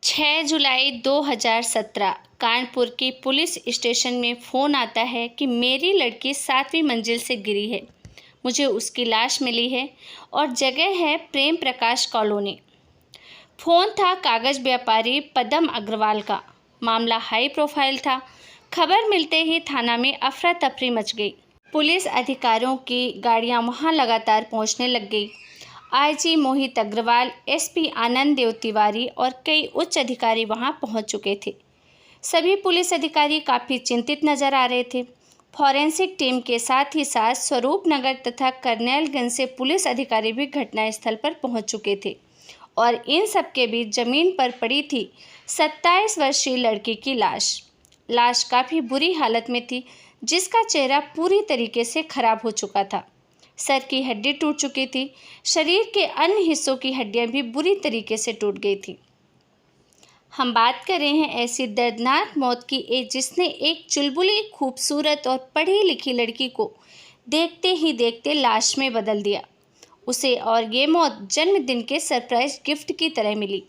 6 जुलाई 2017 कानपुर की police station में phone आता है कि मेरी लड़की 7वीं मंजिल से गिरी है। मुझे उसकी लाश मिली है और जगह है प्रेम प्रकाश कॉलोनी। फ़ोन था कागज़ व्यापारी पदम अग्रवाल का। मामला हाई प्रोफाइल था। खबर मिलते ही थाना में अफरा तफरी मच गई। पुलिस अधिकारियों की गाड़ियां वहां लगातार पहुंचने लग गई। आईजी मोहित अग्रवाल, एसपी आनंद देव तिवारी और कई उच्च अधिकारी वहां पहुंच चुके थे। सभी पुलिस अधिकारी काफ़ी चिंतित नजर आ रहे थे। फॉरेंसिक टीम के साथ ही साथ स्वरूप नगर तथा करनैलगंज से पुलिस अधिकारी भी घटनास्थल पर पहुंच चुके थे और इन सब के बीच जमीन पर पड़ी थी 27 वर्षीय लड़की की लाश। लाश काफ़ी बुरी हालत में थी, जिसका चेहरा पूरी तरीके से खराब हो चुका था। सर की हड्डी टूट चुकी थी। शरीर के अन्य हिस्सों की हड्डियां भी बुरी तरीके से टूट गई थी। हम बात कर रहे हैं ऐसी दर्दनाक मौत की जिसने एक चुलबुली, खूबसूरत और पढ़ी लिखी लड़की को देखते ही देखते लाश में बदल दिया उसे, और ये मौत जन्मदिन के सरप्राइज गिफ्ट की तरह मिली।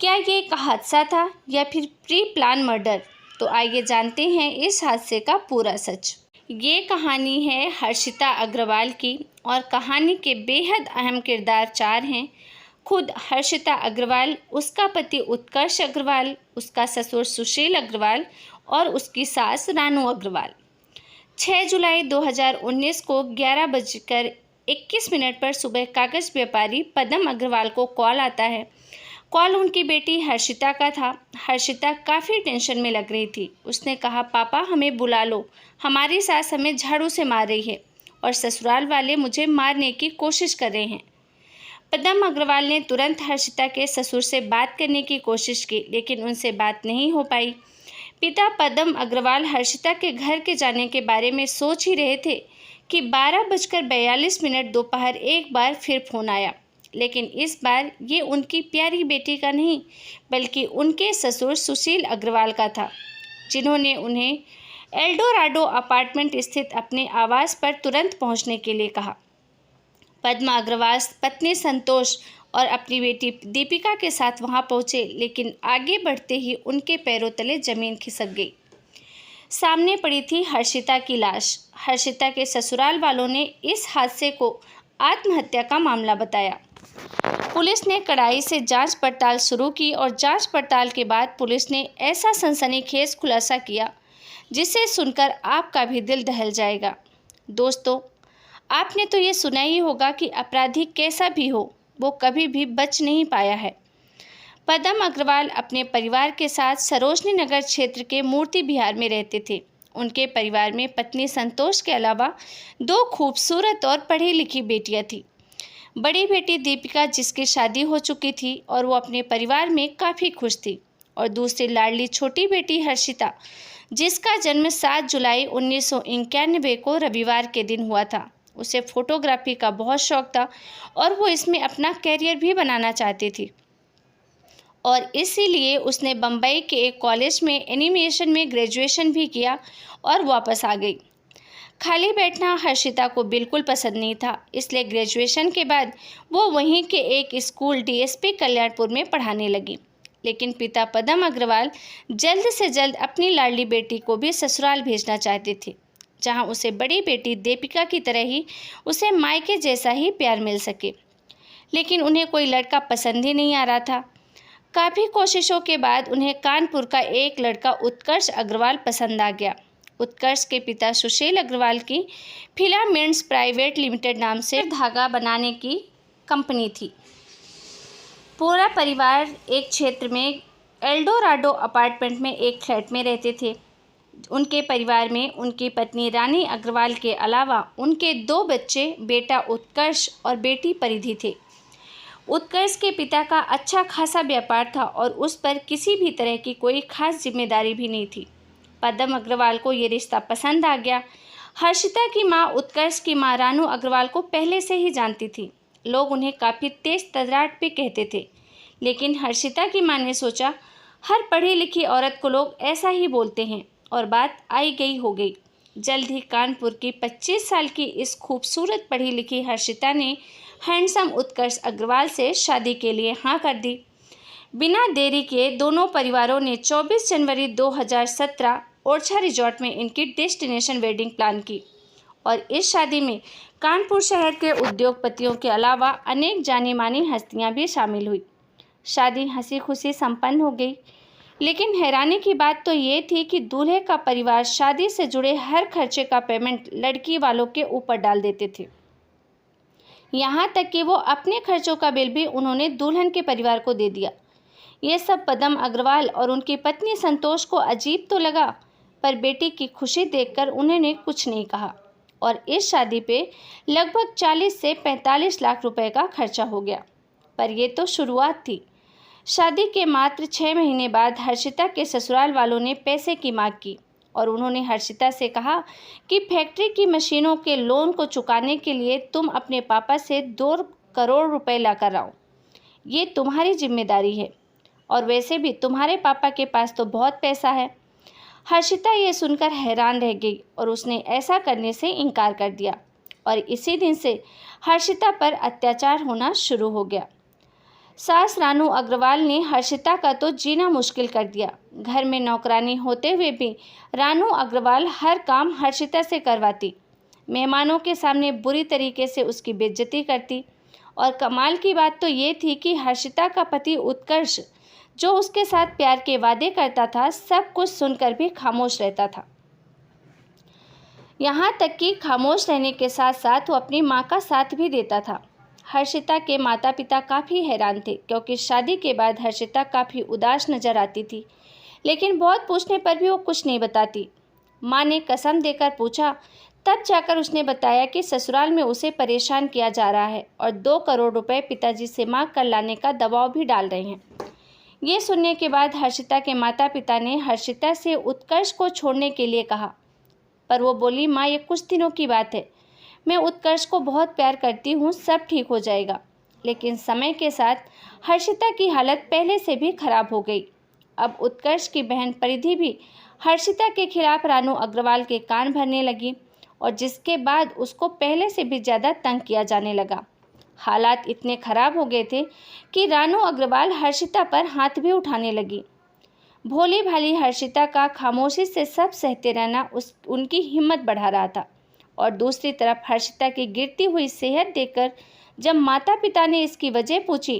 क्या ये एक हादसा था या फिर प्री प्लान मर्डर? तो आइए जानते हैं इस हादसे का पूरा सच। ये कहानी है हर्षिता अग्रवाल की और कहानी के बेहद अहम किरदार 4 हैं। खुद हर्षिता अग्रवाल, उसका पति उत्कर्ष अग्रवाल, उसका ससुर सुशील अग्रवाल और उसकी सास रानू अग्रवाल। 6 जुलाई 2019 को 11:21 पर सुबह कागज़ व्यापारी पदम अग्रवाल को कॉल आता है। कॉल उनकी बेटी हर्षिता का था। हर्षिता काफ़ी टेंशन में लग रही थी। उसने कहा, पापा हमें बुला लो, हमारी सास हमें झाड़ू से मार रही है और ससुराल वाले मुझे मारने की कोशिश कर रहे हैं। पदम अग्रवाल ने तुरंत हर्षिता के ससुर से बात करने की कोशिश की, लेकिन उनसे बात नहीं हो पाई। पिता पदम अग्रवाल हर्षिता के घर के जाने के बारे में सोच ही रहे थे कि 12:42 दोपहर एक बार फिर फ़ोन आया, लेकिन इस बार ये उनकी प्यारी बेटी का नहीं, बल्कि उनके ससुर सुशील अग्रवाल का था, जिन्होंने उन्हें एल्डोराडो अपार्टमेंट स्थित अपने आवास पर तुरंत पहुंचने के लिए कहा। पद्मा अग्रवाल पत्नी संतोष और अपनी बेटी दीपिका के साथ वहां पहुंचे, लेकिन आगे बढ़ते ही उनके पैरों तले जमीन खिसक गई। सामने पड़ी थी हर्षिता की लाश। हर्षिता के ससुराल वालों ने इस हादसे को आत्महत्या का मामला बताया। पुलिस ने कड़ाई से जांच पड़ताल शुरू की और जांच पड़ताल के बाद पुलिस ने ऐसा सनसनीखेज खुलासा किया जिसे सुनकर आपका भी दिल दहल जाएगा। दोस्तों, आपने तो ये सुना ही होगा कि अपराधी कैसा भी हो, वो कभी भी बच नहीं पाया है। पदम अग्रवाल अपने परिवार के साथ सरोजनी नगर क्षेत्र के मूर्ति विहार में रहते थे। उनके परिवार में पत्नी संतोष के अलावा 2 खूबसूरत और पढ़ी लिखी बेटियां थीं। बड़ी बेटी दीपिका, जिसकी शादी हो चुकी थी और वो अपने परिवार में काफ़ी खुश थी, और दूसरी लाडली छोटी बेटी हर्षिता, जिसका जन्म 7 जुलाई 1991 को रविवार के दिन हुआ था। उसे फोटोग्राफी का बहुत शौक था और वो इसमें अपना कैरियर भी बनाना चाहती थी, और इसीलिए उसने बम्बई के एक कॉलेज में एनिमेशन में ग्रेजुएशन भी किया और वापस आ गई। खाली बैठना हर्षिता को बिल्कुल पसंद नहीं था, इसलिए ग्रेजुएशन के बाद वो वहीं के एक स्कूल डीएसपी कल्याणपुर में पढ़ाने लगी। लेकिन पिता पदम अग्रवाल जल्द से जल्द अपनी लाडली बेटी को भी ससुराल भेजना चाहते थे, जहां उसे बड़ी बेटी दीपिका की तरह ही उसे मायके जैसा ही प्यार मिल सके। लेकिन उन्हें कोई लड़का पसंद ही नहीं आ रहा था। काफ़ी कोशिशों के बाद उन्हें कानपुर का एक लड़का उत्कर्ष अग्रवाल पसंद आ गया। उत्कर्ष के पिता सुशील अग्रवाल की फिलामेंट्स प्राइवेट लिमिटेड नाम से धागा बनाने की कंपनी थी। पूरा परिवार एक क्षेत्र में एल्डोराडो अपार्टमेंट में एक फ्लैट में रहते थे। उनके परिवार में उनकी पत्नी रानी अग्रवाल के अलावा उनके 2 बच्चे, बेटा उत्कर्ष और बेटी परिधि थे। उत्कर्ष के पिता का अच्छा खासा व्यापार था और उस पर किसी भी तरह की कोई खास जिम्मेदारी भी नहीं थी। पदम अग्रवाल को ये रिश्ता पसंद आ गया। हर्षिता की माँ उत्कर्ष की माँ रानू अग्रवाल को पहले से ही जानती थी। लोग उन्हें काफ़ी तेज तर्राट पे कहते थे, लेकिन हर्षिता की माँ ने सोचा, हर पढ़ी लिखी औरत को लोग ऐसा ही बोलते हैं, और बात आई गई हो गई। जल्द ही कानपुर की 25 साल की इस खूबसूरत पढ़ी लिखी हर्षिता ने हैंडसम उत्कर्ष अग्रवाल से शादी के लिए हाँ कर दी। बिना देरी के दोनों परिवारों ने 24 जनवरी 2017 ओरछा रिजॉर्ट में इनकी डेस्टिनेशन वेडिंग प्लान की और इस शादी में कानपुर शहर के उद्योगपतियों के अलावा अनेक जानी मानी हस्तियां भी शामिल हुई। शादी हंसी खुशी संपन्न हो गई, लेकिन हैरानी की बात तो ये थी कि दूल्हे का परिवार शादी से जुड़े हर खर्चे का पेमेंट लड़की वालों के ऊपर डाल देते थे। यहाँ तक कि वो अपने खर्चों का बिल भी उन्होंने दुल्हन के परिवार को दे दिया। ये सब पदम अग्रवाल और उनकी पत्नी संतोष को अजीब तो लगा, पर बेटी की खुशी देखकर उन्होंने कुछ नहीं कहा और इस शादी पे लगभग 40 से 45 लाख रुपए का खर्चा हो गया। पर ये तो शुरुआत थी। शादी के मात्र 6 महीने बाद हर्षिता के ससुराल वालों ने पैसे की मांग की और उन्होंने हर्षिता से कहा कि फैक्ट्री की मशीनों के लोन को चुकाने के लिए तुम अपने पापा से 2 करोड़ रुपए लाकर आओ। ये तुम्हारी जिम्मेदारी है और वैसे भी तुम्हारे पापा के पास तो बहुत पैसा है। हर्षिता ये सुनकर हैरान रह गई और उसने ऐसा करने से इनकार कर दिया और इसी दिन से हर्षिता पर अत्याचार होना शुरू हो गया। सास रानू अग्रवाल ने हर्षिता का तो जीना मुश्किल कर दिया। घर में नौकरानी होते हुए भी रानू अग्रवाल हर काम हर्षिता से करवाती, मेहमानों के सामने बुरी तरीके से उसकी बेइज्जती करती और कमाल की बात तो ये थी कि हर्षिता का पति उत्कर्ष, जो उसके साथ प्यार के वादे करता था, सब कुछ सुनकर भी खामोश रहता था। यहाँ तक कि खामोश रहने के साथ साथ वो अपनी माँ का साथ भी देता था। हर्षिता के माता पिता काफ़ी हैरान थे क्योंकि शादी के बाद हर्षिता काफ़ी उदास नजर आती थी, लेकिन बहुत पूछने पर भी वो कुछ नहीं बताती। माँ ने कसम देकर पूछा, तब जाकर उसने बताया कि ससुराल में उसे परेशान किया जा रहा है और 2 करोड़ रुपए पिताजी से मांग कर लाने का दबाव भी डाल रहे हैं। ये सुनने के बाद हर्षिता के माता पिता ने हर्षिता से उत्कर्ष को छोड़ने के लिए कहा, पर वो बोली, माँ ये कुछ दिनों की बात है, मैं उत्कर्ष को बहुत प्यार करती हूँ, सब ठीक हो जाएगा। लेकिन समय के साथ हर्षिता की हालत पहले से भी खराब हो गई। अब उत्कर्ष की बहन परिधि भी हर्षिता के खिलाफ रानू अग्रवाल के कान भरने लगी और जिसके बाद उसको पहले से भी ज़्यादा तंग किया जाने लगा। हालात इतने खराब हो गए थे कि रानू अग्रवाल हर्षिता पर हाथ भी उठाने लगी। भोली भाली हर्षिता का खामोशी से सब सहते रहना उनकी हिम्मत बढ़ा रहा था और दूसरी तरफ हर्षिता की गिरती हुई सेहत देखकर जब माता पिता ने इसकी वजह पूछी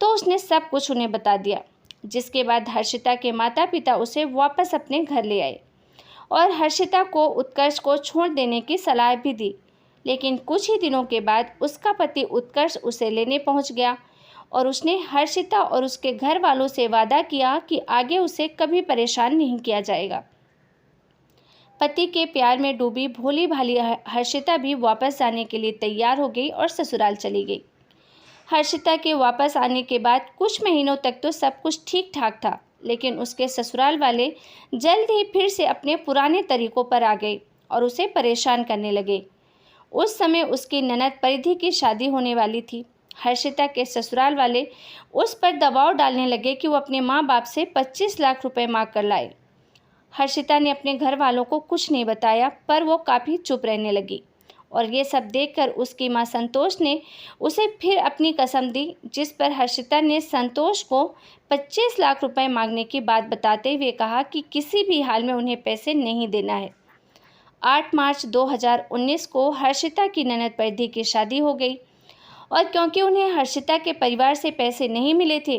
तो उसने सब कुछ उन्हें बता दिया, जिसके बाद हर्षिता के माता पिता उसे वापस अपने घर ले आए और हर्षिता को उत्कर्ष को छोड़ देने की सलाह भी दी। लेकिन कुछ ही दिनों के बाद उसका पति उत्कर्ष उसे लेने पहुंच गया और उसने हर्षिता और उसके घर वालों से वादा किया कि आगे उसे कभी परेशान नहीं किया जाएगा। पति के प्यार में डूबी भोली भाली हर्षिता भी वापस आने के लिए तैयार हो गई और ससुराल चली गई। हर्षिता के वापस आने के बाद कुछ महीनों तक तो सब कुछ ठीक ठाक था, लेकिन उसके ससुराल वाले जल्द ही फिर से अपने पुराने तरीकों पर आ गए और उसे परेशान करने लगे। उस समय उसकी ननद परिधि की शादी होने वाली थी। हर्षिता के ससुराल वाले उस पर दबाव डालने लगे कि वो अपने माँ बाप से 25 लाख रुपए मांग कर लाए। हर्षिता ने अपने घर वालों को कुछ नहीं बताया, पर वो काफ़ी चुप रहने लगी और ये सब देखकर उसकी माँ संतोष ने उसे फिर अपनी कसम दी, जिस पर हर्षिता ने संतोष को 25 लाख रुपए मांगने की बात बताते हुए कहा कि किसी भी हाल में उन्हें पैसे नहीं देना है। 8 मार्च 2019 को हर्षिता की ननद परिधि की शादी हो गई और क्योंकि उन्हें हर्षिता के परिवार से पैसे नहीं मिले थे,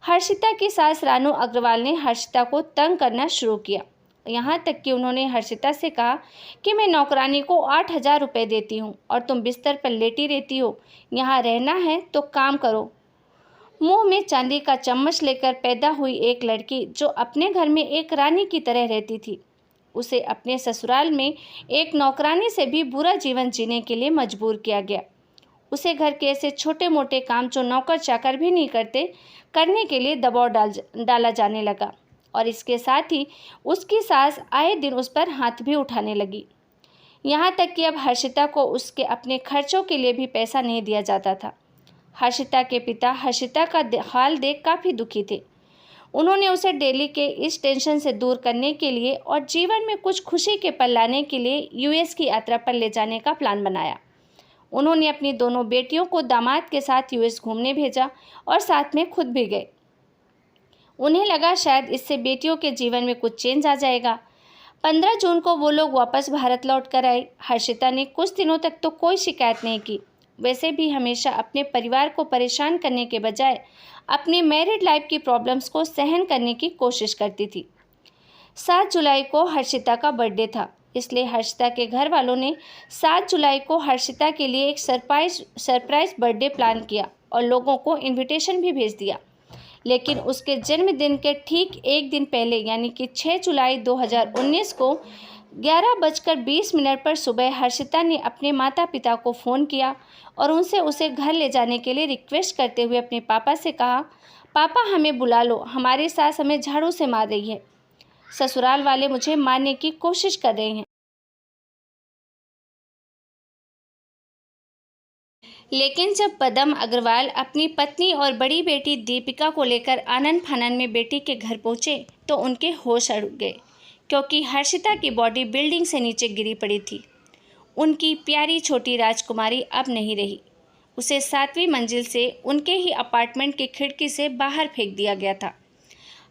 हर्षिता की सास रानू अग्रवाल ने हर्षिता को तंग करना शुरू किया। यहाँ तक कि उन्होंने हर्षिता से कहा कि मैं नौकरानी को 8,000 रुपये देती हूँ और तुम बिस्तर पर लेटी रहती हो, यहाँ रहना है तो काम करो। मुंह में चांदी का चम्मच लेकर पैदा हुई एक लड़की जो अपने घर में एक रानी की तरह रहती थी, उसे अपने ससुराल में एक नौकरानी से भी बुरा जीवन जीने के लिए मजबूर किया गया। उसे घर के ऐसे छोटे मोटे काम जो नौकर चाकर भी नहीं करते, करने के लिए दबाव डाला जाने लगा और इसके साथ ही उसकी सास आए दिन उस पर हाथ भी उठाने लगी। यहाँ तक कि अब हर्षिता को उसके अपने खर्चों के लिए भी पैसा नहीं दिया जाता था। हर्षिता के पिता हर्षिता का हाल देख काफ़ी दुखी थे। उन्होंने उसे डेली के इस टेंशन से दूर करने के लिए और जीवन में कुछ खुशी के पल लाने के लिए यूएस की यात्रा पर ले जाने का प्लान बनाया। उन्होंने अपनी दोनों बेटियों को दामाद के साथ यूएस घूमने भेजा और साथ में खुद भी गए। उन्हें लगा शायद इससे बेटियों के जीवन में कुछ चेंज आ जाएगा। 15 जून को वो लोग वापस भारत लौट कर आए। हर्षिता ने कुछ दिनों तक तो कोई शिकायत नहीं की। वैसे भी हमेशा अपने परिवार को परेशान करने के बजाय अपने मैरिड लाइफ की प्रॉब्लम्स को सहन करने की कोशिश करती थी। 7 जुलाई को हर्षिता का बर्थडे था, इसलिए हर्षिता के घर वालों ने 7 जुलाई को हर्षिता के लिए एक सरप्राइज बर्थडे प्लान किया और लोगों को इनविटेशन भी भेज दिया। लेकिन उसके जन्मदिन के ठीक एक दिन पहले यानी कि 6 जुलाई 2019 को 11:20 पर सुबह हर्षिता ने अपने माता पिता को फ़ोन किया और उनसे उसे घर ले जाने के लिए रिक्वेस्ट करते हुए अपने पापा से कहा, पापा हमें बुला लो, हमारी सास हमें झाड़ू से मार रही है, ससुराल वाले मुझे मारने की कोशिश कर रहे हैं। लेकिन जब पदम अग्रवाल अपनी पत्नी और बड़ी बेटी दीपिका को लेकर आनन फानन में बेटी के घर पहुंचे तो उनके होश उड़ गए, क्योंकि हर्षिता की बॉडी बिल्डिंग से नीचे गिरी पड़ी थी। उनकी प्यारी छोटी राजकुमारी अब नहीं रही। उसे 7वीं मंजिल से उनके ही अपार्टमेंट की खिड़की से बाहर फेंक दिया गया था।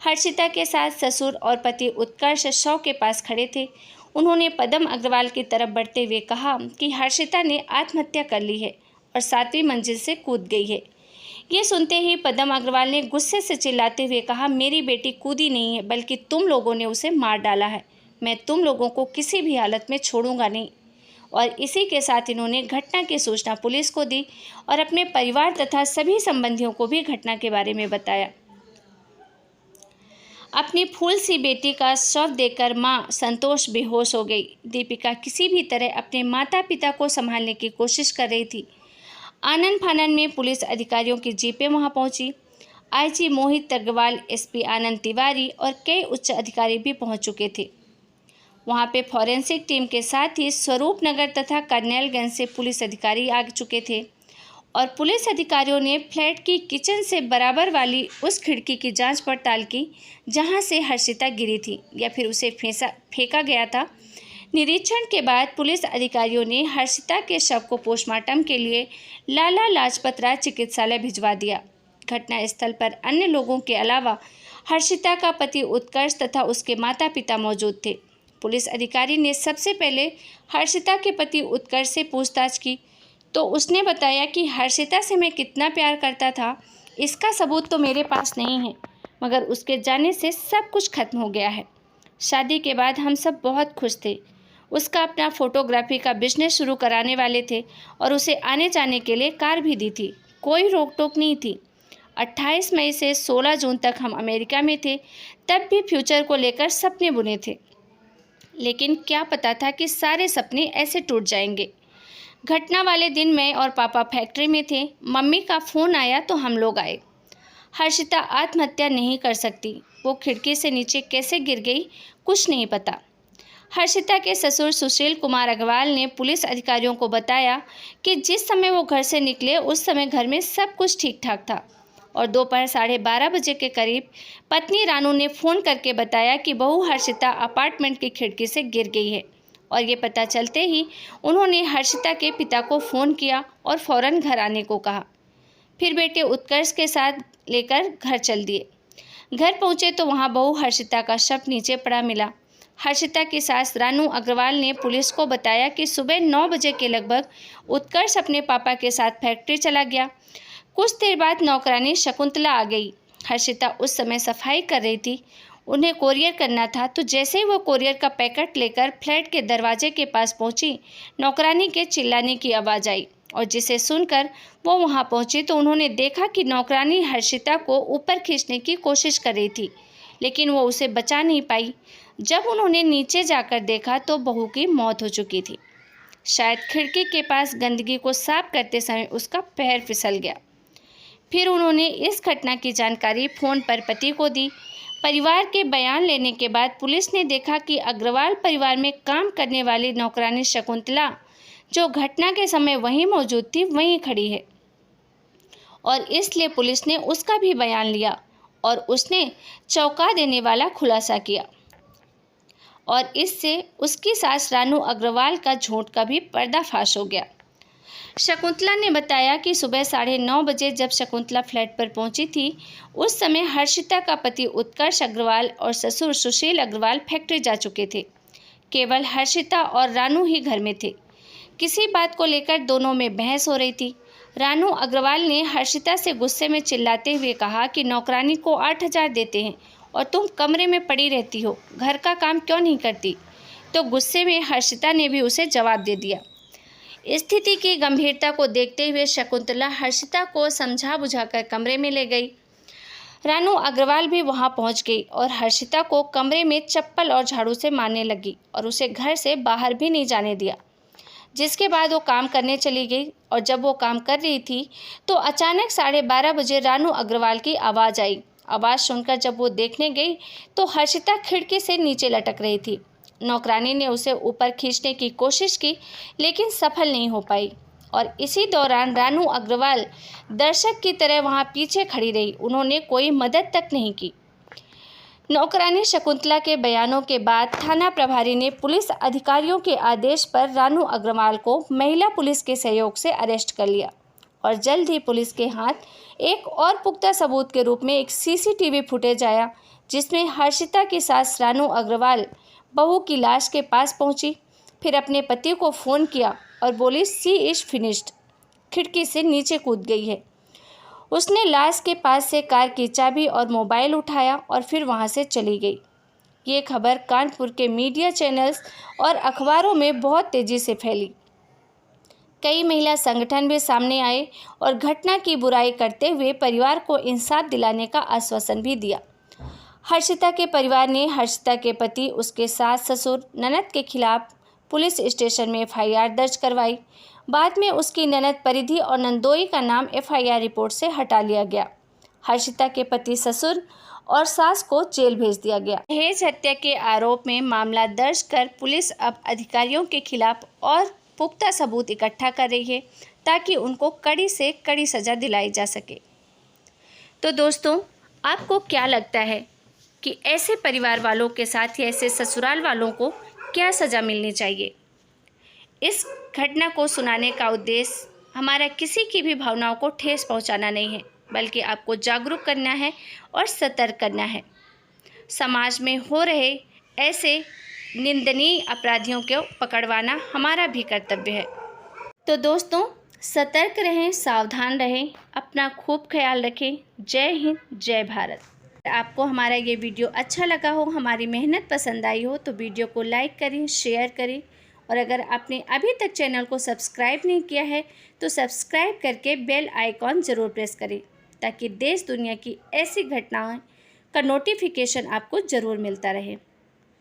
हर्षिता के साथ ससुर और पति उत्कर्ष शव के पास खड़े थे। उन्होंने पदम अग्रवाल की तरफ बढ़ते हुए कहा कि हर्षिता ने आत्महत्या कर ली है और 7वीं मंजिल से कूद गई है। ये सुनते ही पदम अग्रवाल ने गुस्से से चिल्लाते हुए कहा, मेरी बेटी कूदी नहीं है, बल्कि तुम लोगों ने उसे मार डाला है। मैं तुम लोगों को किसी भी हालत में छोड़ूंगा नहीं। और इसी के साथ इन्होंने घटना की सूचना पुलिस को दी और अपने परिवार तथा सभी संबंधियों को भी घटना के बारे में बताया। अपनी फूल सी बेटी का शव देखकर मां संतोष बेहोश हो गई। दीपिका किसी भी तरह अपने माता पिता को संभालने की कोशिश कर रही थी। आनन फानन में पुलिस अधिकारियों की जीपें वहां पहुंची। आईजी मोहित अग्रवाल, एसपी आनंद तिवारी और कई उच्च अधिकारी भी पहुंच चुके थे। वहां पे फॉरेंसिक टीम के साथ ही स्वरूप नगर तथा करनेलगंज से पुलिस अधिकारी आ चुके थे और पुलिस अधिकारियों ने फ्लैट की किचन से बराबर वाली उस खिड़की की जांच पड़ताल की जहां से हर्षिता गिरी थी या फिर उसे फेंका गया था। निरीक्षण के बाद पुलिस अधिकारियों ने हर्षिता के शव को पोस्टमार्टम के लिए लाला लाजपत राय चिकित्सालय भिजवा दिया। घटनास्थल पर अन्य लोगों के अलावा हर्षिता का पति उत्कर्ष तथा उसके माता पिता मौजूद थे। पुलिस अधिकारी ने सबसे पहले हर्षिता के पति उत्कर्ष से पूछताछ की तो उसने बताया कि हर्षिता से मैं कितना प्यार करता था इसका सबूत तो मेरे पास नहीं है, मगर उसके जाने से सब कुछ खत्म हो गया है। शादी के बाद हम सब बहुत खुश थे। उसका अपना फोटोग्राफी का बिजनेस शुरू कराने वाले थे और उसे आने जाने के लिए कार भी दी थी। कोई रोक टोक नहीं थी। 28 मई से 16 जून तक हम अमेरिका में थे, तब भी फ्यूचर को लेकर सपने बुने थे, लेकिन क्या पता था कि सारे सपने ऐसे टूट जाएंगे। घटना वाले दिन मैं और पापा फैक्ट्री में थे। मम्मी का फ़ोन आया तो हम लोग आए। हर्षिता आत्महत्या नहीं कर सकती, वो खिड़की से नीचे कैसे गिर गई कुछ नहीं पता। हर्षिता के ससुर सुशील कुमार अग्रवाल ने पुलिस अधिकारियों को बताया कि जिस समय वो घर से निकले उस समय घर में सब कुछ ठीक ठाक था और दोपहर 12:30 बजे के करीब पत्नी रानू ने फ़ोन करके बताया कि बहू हर्षिता अपार्टमेंट की खिड़की से गिर गई है और ये पता चलते ही उन्होंने हर्षिता के पिता को फ़ोन किया और फ़ौरन घर आने को कहा। फिर बेटे उत्कर्ष के साथ लेकर घर चल दिए। घर पहुंचे तो वहां बहू हर्षिता का शव नीचे पड़ा मिला। हर्षिता की सास रानू अग्रवाल ने पुलिस को बताया कि सुबह 9 बजे के लगभग उत्कर्ष अपने पापा के साथ फैक्ट्री चला गया। कुछ देर बाद नौकरानी शकुंतला आ गई। हर्षिता उस समय सफाई कर रही थी, उन्हें कोरियर करना था, तो जैसे ही वो कोरियर का पैकेट लेकर फ्लैट के दरवाजे के पास पहुंची, नौकरानी के चिल्लाने की आवाज़ आई और जिसे सुनकर वो वहां पहुंची तो उन्होंने देखा कि नौकरानी हर्षिता को ऊपर खींचने की कोशिश कर रही थी, लेकिन वो उसे बचा नहीं पाई। जब उन्होंने नीचे जाकर देखा तो बहू की मौत हो चुकी थी। शायद खिड़की के पास गंदगी को साफ करते समय उसका पैर फिसल गया। फिर उन्होंने इस घटना की जानकारी फ़ोन पर पति को दी। परिवार के बयान लेने के बाद पुलिस ने देखा कि अग्रवाल परिवार में काम करने वाली नौकरानी शकुंतला, जो घटना के समय वहीं मौजूद थी, वहीं खड़ी है और इसलिए पुलिस ने उसका भी बयान लिया और उसने चौंका देने वाला खुलासा किया और इससे उसकी सास रानू अग्रवाल का झूठ का भी पर्दाफाश हो गया। शकुंतला ने बताया कि सुबह 9:30 बजे जब शकुंतला फ्लैट पर पहुंची थी, उस समय हर्षिता का पति उत्कर्ष अग्रवाल और ससुर सुशील अग्रवाल फैक्ट्री जा चुके थे। केवल हर्षिता और रानू ही घर में थे। किसी बात को लेकर दोनों में बहस हो रही थी। रानू अग्रवाल ने हर्षिता से गुस्से में चिल्लाते हुए कहा कि नौकरानी को 8,000 देते हैं और तुम कमरे में पड़ी रहती हो, घर का काम क्यों नहीं करती। तो गुस्से में हर्षिता ने भी उसे जवाब दे दिया। स्थिति की गंभीरता को देखते हुए शकुंतला हर्षिता को समझा बुझाकर कमरे में ले गई। रानू अग्रवाल भी वहां पहुंच गई और हर्षिता को कमरे में चप्पल और झाड़ू से मारने लगी और उसे घर से बाहर भी नहीं जाने दिया। जिसके बाद वो काम करने चली गई और जब वो काम कर रही थी तो अचानक 12:30 बजे रानू अग्रवाल की आवाज़ आई। आवाज़ सुनकर जब वो देखने गई तो हर्षिता खिड़की से नीचे लटक रही थी। नौकरानी ने उसे ऊपर खींचने की कोशिश की लेकिन सफल नहीं हो पाई और इसी दौरान रानू अग्रवाल दर्शक की तरह वहां पीछे खड़ी रही। उन्होंने कोई मदद तक नहीं की। नौकरानी शकुंतला के बयानों के बाद थाना प्रभारी ने पुलिस अधिकारियों के आदेश पर रानू अग्रवाल को महिला पुलिस के सहयोग से अरेस्ट कर लिया और जल्द ही पुलिस के हाथ एक और पुख्ता सबूत के रूप में एक सीसीटीवी फुटेज आया, जिसमें हर्षिता की सास रानू अग्रवाल बहू की लाश के पास पहुंची, फिर अपने पति को फ़ोन किया और बोली सी इज़ फिनिश्ड, खिड़की से नीचे कूद गई है। उसने लाश के पास से कार की चाबी और मोबाइल उठाया और फिर वहां से चली गई। ये खबर कानपुर के मीडिया चैनल्स और अखबारों में बहुत तेज़ी से फैली। कई महिला संगठन भी सामने आए और घटना की बुराई करते हुए परिवार को इंसाफ दिलाने का आश्वासन भी दिया। हर्षिता के परिवार ने हर्षिता के पति, उसके सास ससुर, ननद के खिलाफ पुलिस स्टेशन में एफआईआर दर्ज करवाई। बाद में उसकी ननद परिधि और नंदोई का नाम एफआईआर रिपोर्ट से हटा लिया गया। हर्षिता के पति, ससुर और सास को जेल भेज दिया गया। दहेज हत्या के आरोप में मामला दर्ज कर पुलिस अब अधिकारियों के खिलाफ और पुख्ता सबूत इकट्ठा कर रही है ताकि उनको कड़ी से कड़ी सज़ा दिलाई जा सके। तो दोस्तों, आपको क्या लगता है कि ऐसे परिवार वालों के साथ या ऐसे ससुराल वालों को क्या सज़ा मिलनी चाहिए? इस घटना को सुनाने का उद्देश्य हमारा किसी की भी भावनाओं को ठेस पहुंचाना नहीं है, बल्कि आपको जागरूक करना है और सतर्क करना है। समाज में हो रहे ऐसे निंदनीय अपराधियों को पकड़वाना हमारा भी कर्तव्य है। तो दोस्तों, सतर्क रहें, सावधान रहें, अपना खूब ख्याल रखें। जय हिंद, जय भारत। आपको हमारा ये वीडियो अच्छा लगा हो, हमारी मेहनत पसंद आई हो तो वीडियो को लाइक करें, शेयर करें और अगर आपने अभी तक चैनल को सब्सक्राइब नहीं किया है तो सब्सक्राइब करके बेल आइकॉन ज़रूर प्रेस करें ताकि देश दुनिया की ऐसी घटनाओं का नोटिफिकेशन आपको ज़रूर मिलता रहे।